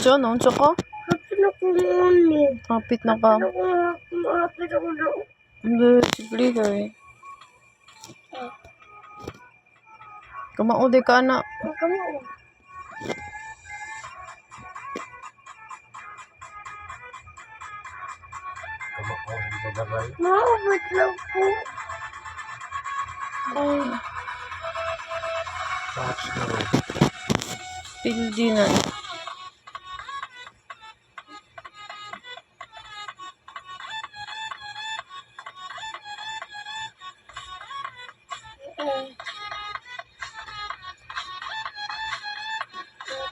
Diyan, unsa ka? Hapit na ka. Hindi, sige kay. Kamao di ka na. Maubot lang po. Pildi na.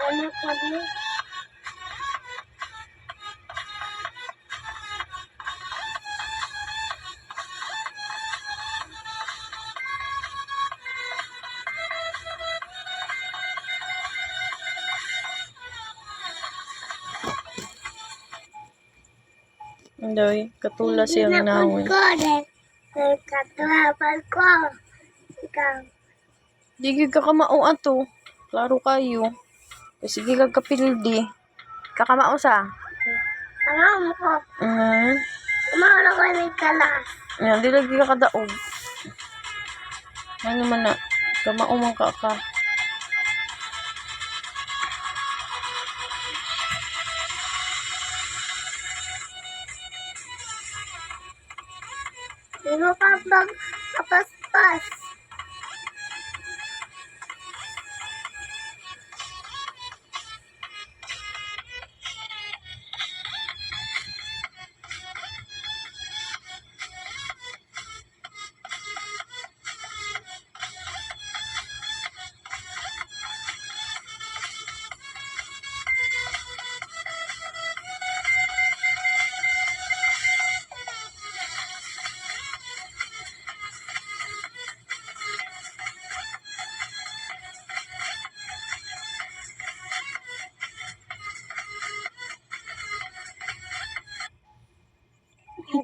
Ano pa din? Hindi, katula siyang nawon. Katulapan ko. Ikaw. Di ka kamao ato. Klaro kayo. Sige kag kapildi. Kakamao sa. Alam ko. Umara ko ng kalas. Yan, di lagi ka kadaog. Ano man na. Kamao man ka. Di mo pa bang kapaspas.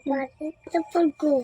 Bakit ito ko?